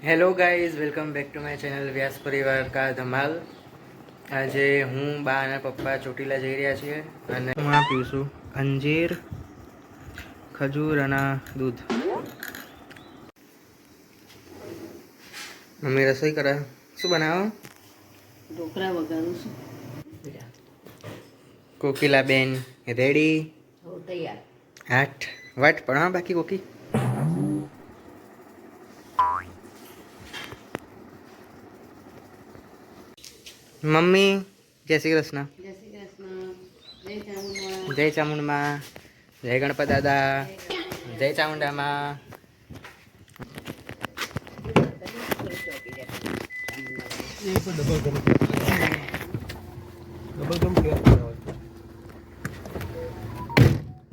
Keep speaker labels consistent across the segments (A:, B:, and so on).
A: Hello guys, welcome back to my channel Vyas परिवार का धमाल। આજે હું બા અને પપ્પા ચોટીલા જઈ રહ્યા છીએ અને હું આ પીશું અંજીર, ખજૂર અને દૂધ. મમ્મી રસોઈ કરે. શું બનાવો?
B: ઢોકળા વઘારું છું.
A: કોકિલા બેન રેડી?
B: હો તૈયાર.
A: 8 વાટ પણ હા બાકી કોકી. મમ્મી જય શ્રી કૃષ્ણ.
B: જય શ્રી કૃષ્ણ. જય ચામુંડા.
A: જય ચામુંડમાં. જય ગણપત દાદા. જય ચામુંડામાં.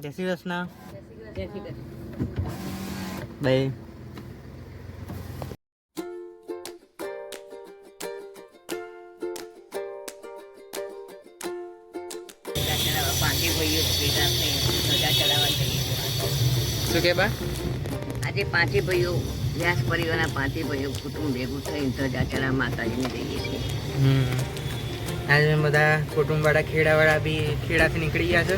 A: જય શ્રી કૃષ્ણ.
B: જય શ્રી કૃષ્ણ.
A: બાય.
B: પાંચે ભાઈઓ ભેગા થઈ ધજા ચડાવવા જઈએ.
A: શું કે બા?
B: આજે પાંચે ભાઈઓ વ્યાસ પરિવારના પાંચે ભાઈઓ કુટુંબ ભેગું થઈ ધજા ચડાવવા માતાજીને જઈએ છીએ.
A: આજે બધા કુટુંબવાળા ખેડાવાળા બી ખેડાથી નીકળી ગયા છે.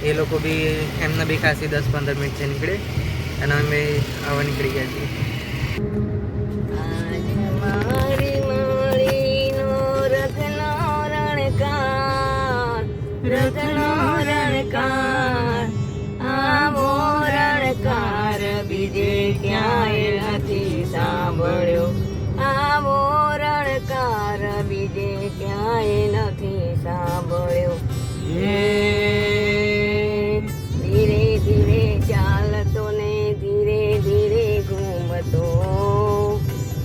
A: એ લોકો બી એમને બી ખાસી 10-15 મિનિટ છે નીકળે અને અમે આવા નીકળી ગયા છીએ.
B: આજ મારી માળીનો રથનો રણકાર, રથનો રણકાર, આવો રણકાર બીજે ક્યાંય નથી સાંભળ્યો, આવો રણકાર બીજે ક્યાંય નથી સાંભળ્યો. ધીરે ધીરે ચાલતો ને ધીરે ધીરે ઘૂમતો,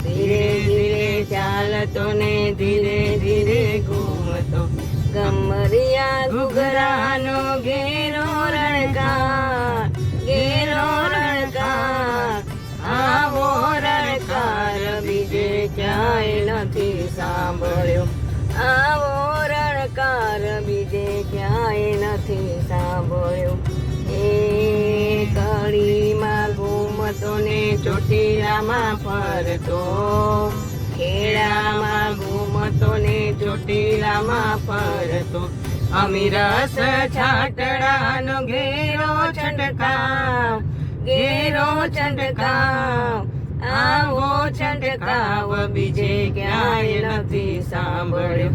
B: ધીરે ધીરે ચાલતો ને ધીરે ધીરે ઘૂમતો, ગમરિયા ઘૂઘરાનો ઘેરો રણકાર, ઘેરો રણકાર, આવો રણકાર બીજે ક્યાંય નથી સાંભળ્યો, આવો રણકાર બીજે ક્યાંય નથી સાંભળ્યો. એ કળીમાં ઘૂમતો ને ચોટીલામાં ફરતો, ખેડામાં ઘૂમતો ને ચોટીલામાં ફરતો, અમીરસ છાટડાનો ઘેરો છંટકાવ, ઘેરો છંટકાવ, આવો છંટકાવ બીજે ક્યાંય નથી સાંભળ્યો,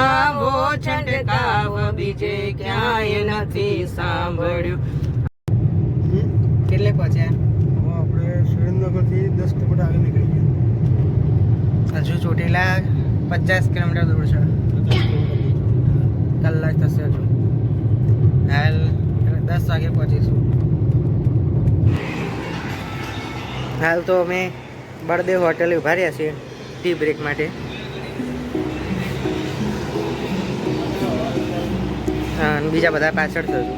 B: આવો છંટકાવ બીજે ક્યાંય નથી સાંભળ્યો.
A: કેટલે પહોંચ્યા?
C: આપણે સુરેન્દ્રનગરથી 10 કિલોમીટર આગળ નીકળી ગયા.
A: હજુ ચોટીલા 50 કિલોમીટર દૂર છે. કલાક થશે હજુ. હાલ 10 વાગે પહોંચીશું. હાલ તો અમે બળદેવ હોટેલે ઉભા રહ્યા છીએ ટી બ્રેક માટે. અને બીજા બધા પાછળ થયું.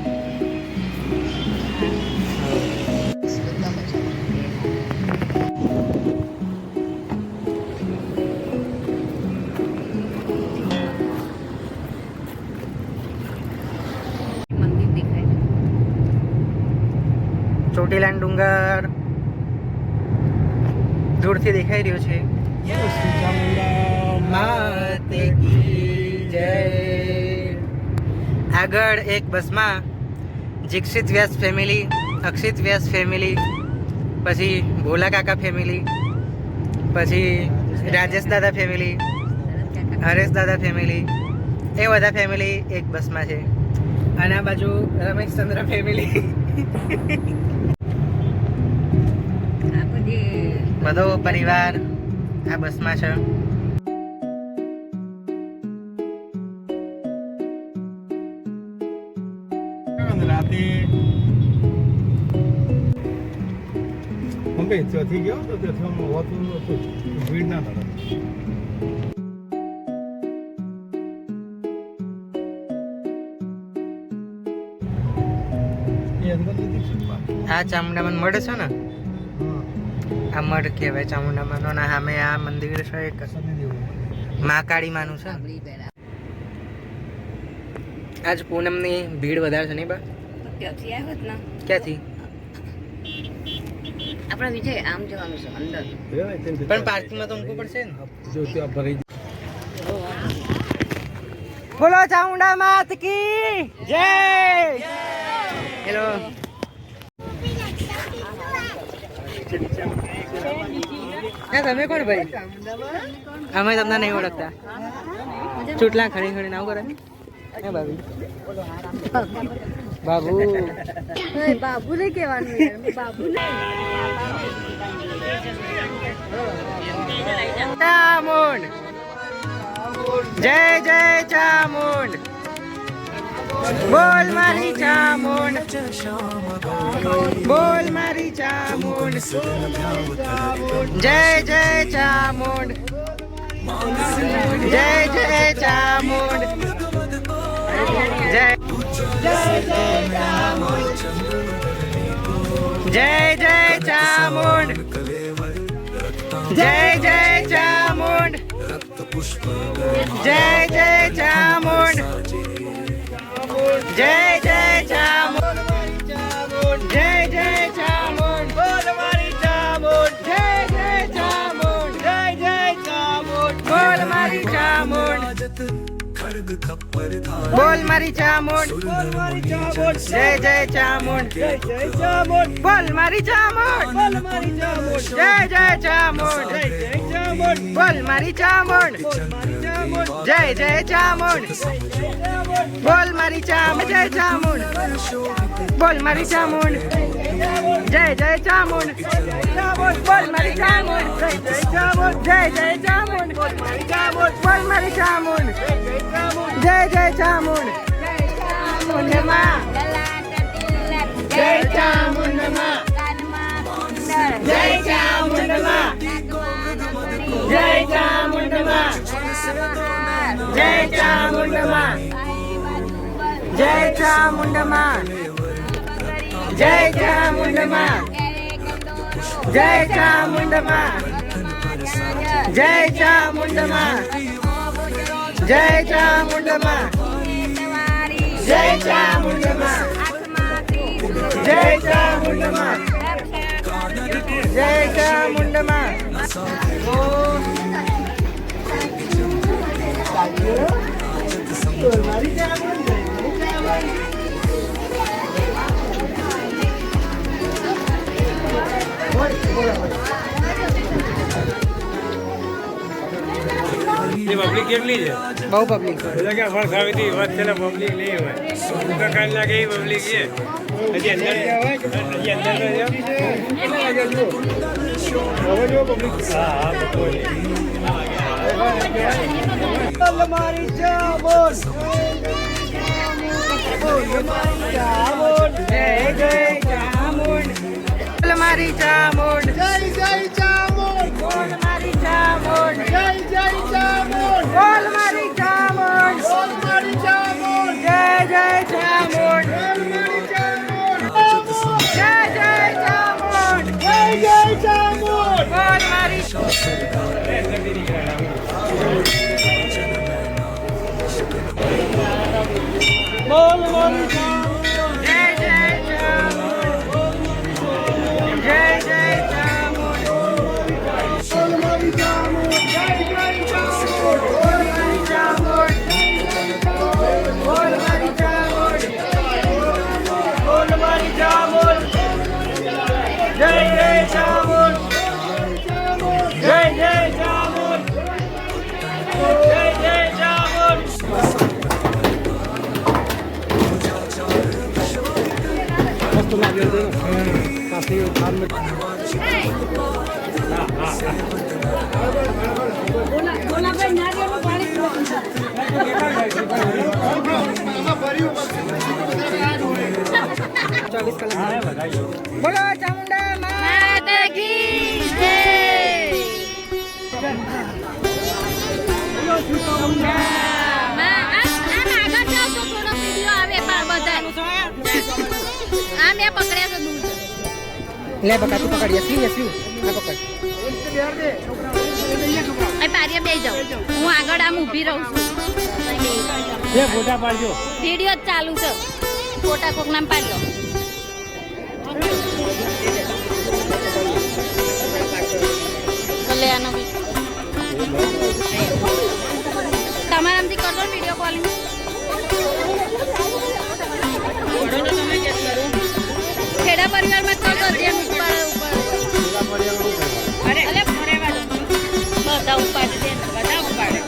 B: મંદિર દેખાય છે.
A: ચોટીલા ડુંગર દૂરથી દેખાઈ રહ્યો છે.
C: શ્રી ચામુંડા
A: માત કી જય. આગળ એક બસમાં જીક્ષિત વ્યાસ ફેમિલી, અક્ષિત વ્યાસ ફેમિલી, પછી ભોલા કાકા ફેમિલી, પછી રાજેશ દાદા ફેમિલી, હરેશ દાદા ફેમિલી, એ બધા ફેમિલી એક બસમાં છે. અને આ બાજુ રમેશચંદ્ર ફેમિલી.
B: આ બધી
A: બધો પરિવાર આ બસમાં છે.
C: રાતે અમે ત્યાંથી ગયો તો ત્યાંથી હોતું નહોતું, ભીડ ના થતા. એ અંદર નથી શકતા.
A: આ ચામુંડામાં મઢ છે ને,
C: હા,
A: આ મઢ કહેવાય ચામુંડામાં. અને સામે આ મંદિર છે એક
C: શનિદેવ.
A: મહાકાળી માનું છે.
B: સાંભળી પહેલા
A: આજ પૂનમની ભીડ વધારે છે નહીં બા?
B: ત્યાંથી આવ્યો જ ને.
A: ક્યાંથી?
B: આપણા વિજય આમ જવાનું છે અંદર.
A: પણ પાર્કિંગમાં તો ઊંઘવું પડશે ને.
C: જો ત્યાં ભરાઈ
A: બોલો ચામુંડા માત કી જય. હેલો. તમે કોણ ભાઈ? અમે તમને નહીં ઓળખતા. ચૂંટલા ખડી ખડી ના કરે હે ભાભી. બાબુ
D: બાબુ ને કહેવાનું બાબુ ને
A: ચામુંડ જય જય ચામુંડ બોલ મારી ચામુંડ બોલ મારી ચામુંડ જય જય ચામુંડ જય જય ચામુંડ જય જય ચામુંડ જય જય ચામુંડ જય જય ચામુંડ જય જય ચામુંડ જય જય ચામુંડ જય જય ચામુંડ બોલ મારી ચામુંડ જય જય ચામુંડ જય જય ચામુંડ બોલ મારી ચામુંડ બોલ મારી ચામુંડ જય જય ચામુંડ બોલ મારી ચામુંડ જય જય ચામુંડ બોલ મારી ચામુંડ જય જય ચામુંડ બોલ મારી ચામુંડ જય ચામુંડ બોલ મારી ચામુંડ જય જય ચામુંડ બોલ મારી ચામુંડ જય જય ચામુંડ બોલ મારી ચામુંડ જય જય ચામુંડ માં જય ચામુંડ માં જય ચામુંડ માં જય ચામુંડ માં જય ચામુંડ માં જય ચામુંડ માં જય ચામુંડ માં જય ચામુંડ માં જય ચામુંડ માં જય ચામુંડ માં જય ચામુંડ માં જય ચામુંડ માં જય ચામુંડ માં
C: પબ્લિક કેટલી છે?
A: બહુ પબ્લિક
C: એટલે કે ફળ ખાવી વાત છે ને પબ્લિક નહીં હોય. કાલ લાગે એ પબ્લિક છે. હજી અંદર હજી અંદર હવે જો પબ્લિક હા બોલ મારી ચામુંડ
A: જય જય ચામુંડ બોલ મારી ચામુંડ
C: જય જય ચામુંડ
A: બોલ મારી ચામુંડ
C: જય જય ચામુંડ
A: બોલ મારી ચામુંડ
C: બોલ મારી ચામુંડ
A: જય જય ચામુંડ જય જય ચામુંડ
C: જય જય ચામુંડ
A: બોલ મારી
C: બોલ મારી ચામુંડ
A: જય જય ચામુંડ જય જય ચામુંડ
C: બોલ મારી ચામુંડ જય જય ચામુંડ
A: બોલ મારી ચામુંડ બોલ મારી ચામુંડ
C: બોલ મારી ચામુંડ જય જય ચામુંડ જય જય ચામુંડ જય જય ચામુંડ મસ્ત લાગ્યો તો પાછી થાર
A: બોલો ચામુંડા માતા કી જય લે બકા તું પકડ યસવી આ પકડ
D: પારિયા બે જાઉં હું આગળ આમ ઊભી રહું છું
C: એ ફોટા પાડજો
D: વિડીયો જ ચાલુ છે ફોટા કોક નામ પાડ્યો कर लो वीडियो कॉलिंग खेड़ा परिवार में कर दो जेम ऊपर अरे अरे બધા ઉપાડે દે બધા ઉપાડે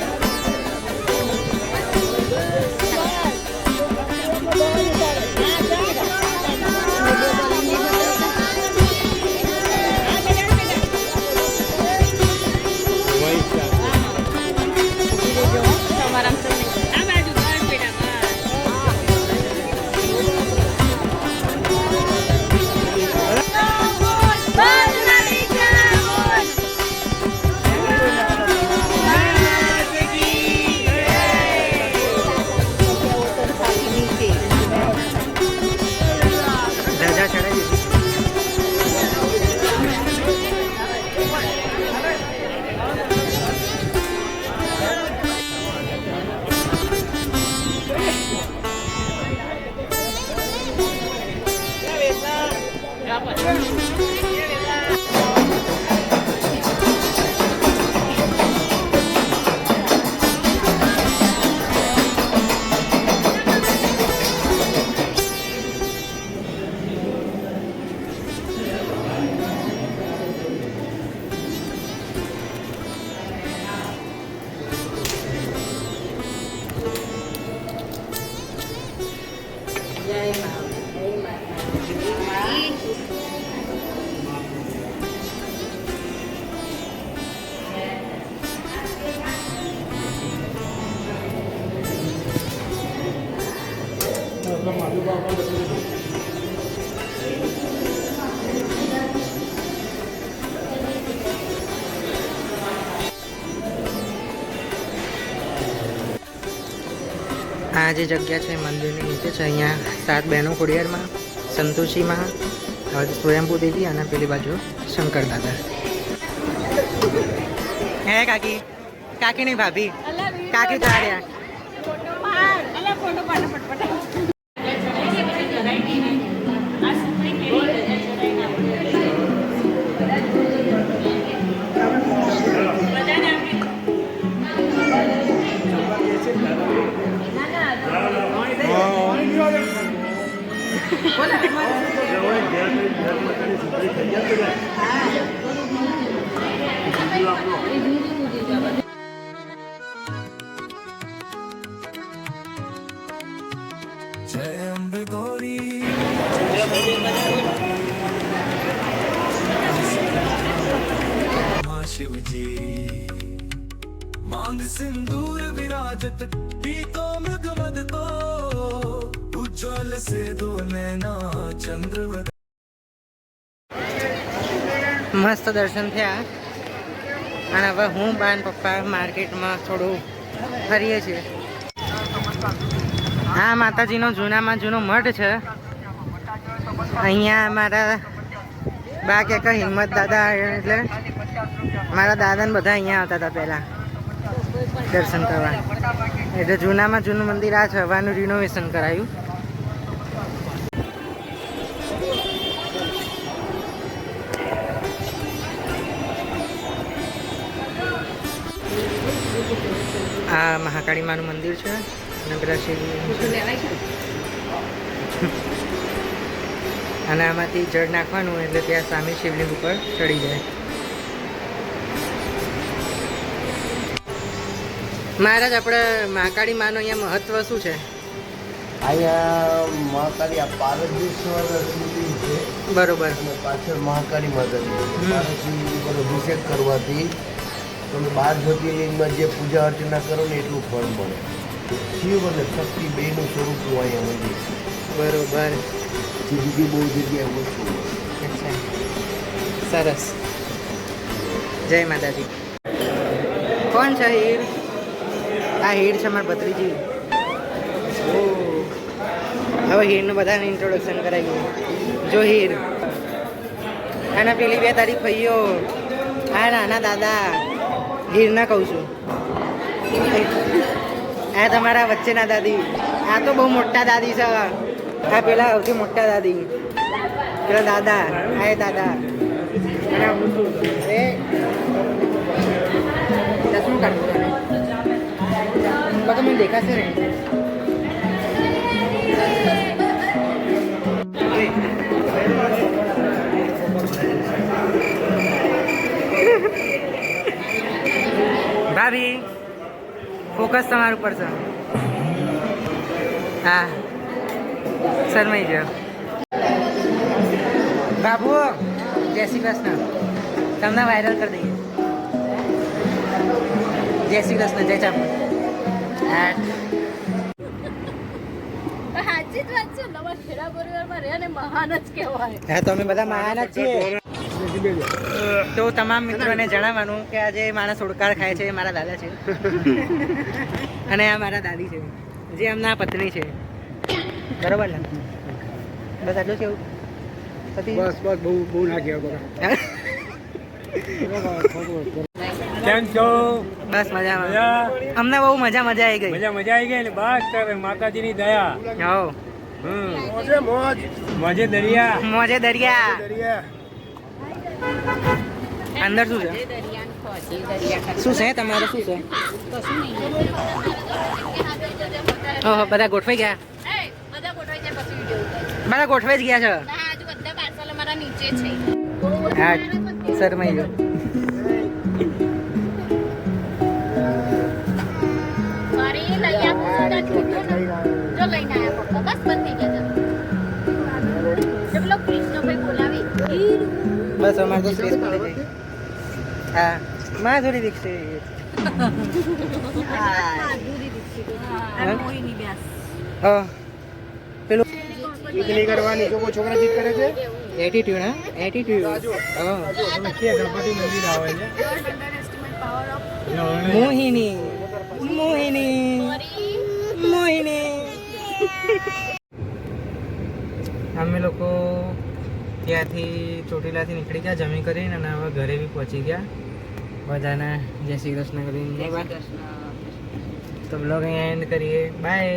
A: ધજા ચડાવી દીધી. આ જે જગ્યા છે મંદિરની નીચે છે, અહીંયા 7 બહેનો ખોડિયારમાં, સંતોષીમાં, સ્વયંભૂ દેવી અને પેલી બાજુ શંકર દાદા. હે કાકી, કાકી નહીં ભાભી, કાકી તો આવ્યા.
E: शिवजी मांग सिंदूर विराजत पीतो मृगमद को उज्ज्वल से दो नैना चंद्र.
A: મસ્ત દર્શન થયા અને હવે હું બાન પપ્પા માર્કેટમાં થોડું ફરીએ છીએ. આ માતાજીનો જૂનામાં જૂનો મઠ છે. અહીંયા મારા બા કે હિંમત દાદા એટલે મારા દાદાને બધા અહીંયા આવતા હતા પહેલાં દર્શન કરવા. એટલે જૂનામાં જૂનું મંદિર આ છે. હવાનું રિનોવેશન કરાયું. આ મહાકાળી માનું મંદિર છે અને પેલા શિવલિંગ અને આમાંથી જળ નાખવાનું એટલે ત્યાં સામે શિવલિંગ ઉપર ચડી જાય. મહારાજ આપણે મહાકાળી માનું અહીંયા મહત્વ શું છે?
F: અહીંયા મહાકાળી આ પારદેશ્વર શિવલિંગ છે,
A: બરોબર.
F: અને પાછળ મહાકાળી માતાજી પારસી ઉપર અભિષેક કરવાથી તમે 12 જ્યોતિર્લિંગમાં જે પૂજા અર્ચના કરો ને એટલું ફળ મળે. શિવ અને શક્તિ બેનું સ્વરૂપનું અહીંયા મંદિર છે.
A: બરોબર.
F: બીજી બહુ જગ્યાએ વસ્તુ
A: અચ્છા, સરસ. જય માતાજી. કોણ છે હીર? આ હીર છે મારા ભત્રીજી. હવે હીરનું બધાને ઇન્ટ્રોડક્શન કરાવ્યું. જો હીર અને પેલી બે તારી ફઈઓ, આ નાના દાદા હીરના કહું છું. આ તમારા વચ્ચેના દાદી. આ તો બહુ મોટા દાદી છે. આ પેલા સૌથી મોટા દાદી, પેલા દાદા, આ એ દાદા. અને અરે ચશ્મા કાઢવું તને બગા મને દેખાશે ને ભાભી ફોકસ તમારું પર છે હા શરમાઈ ગયો બાબુ જય શ્રી કૃષ્ણ તમને વાયરલ કરી દઈએ જય શ્રી કૃષ્ણ જય ચામ હા
D: સાચી જ વાત છે નવા ખેડા પરિવારમાં રહે ને મહાન જ કહેવાય
A: હા તો અમે બધા મહાન જ છીએ તો તમામ મિત્રોને જણાવવાનું કે આજે માણસ ઓળકાર ખાય છે એ મારા દાદા છે અને આ મારા દાદી છે જે એમના પત્ની છે બરોબર ને બસ આટલું છે એવું
C: બસ બહુ બહુ ના કહેવા કેમ છો
A: બસ મજામાં
C: મજા
A: અમને બહુ મજા આવી ગઈ
C: મજા આવી ગઈ ને બસ તારે માતાજીની દયા
A: હો
C: મોજે દરિયા
A: મોજે દરિયા અંદર શું છે શું છે તમારે શું છે ઓહો બધા ગોઠવાઈ ગયા
D: બધા ગોઠવાઈ જાય પછી વિડીયો
A: બધા ગોઠવાઈ જ ગયા છે
D: ના આજુ બધા પાર્સલ અમારા નીચે છે
A: હા શરમાઈ ગયો
D: મારી લઈ આપું છું તો જો લઈને આયા પપ્પા બસ બંધ થઈ ગયા છે પેલો કૃષ્ણભાઈ બોલાવી
A: બસ અમારે તો સ્ટેજ પર ગઈ હા માધુરી દીક્ષિત હા પેલું
C: નહીં કરવાની જો કોઈ છોકરા જીત કરે છે
A: એટીટ્યુડ હા એટીટ્યુડ હા
C: ગણપતિ મંદિર આવે છે
A: મોહિની મોહિની મોહિની અમે લોકો ત્યાંથી ચોટીલાથી નીકળી ગયા જમી કરીને અને હવે ઘરે બી પહોંચી ગયા બધાને જય શ્રી કૃષ્ણ કરીને તો બ્લોગ અહીંયા એન્ડ કરીએ બાય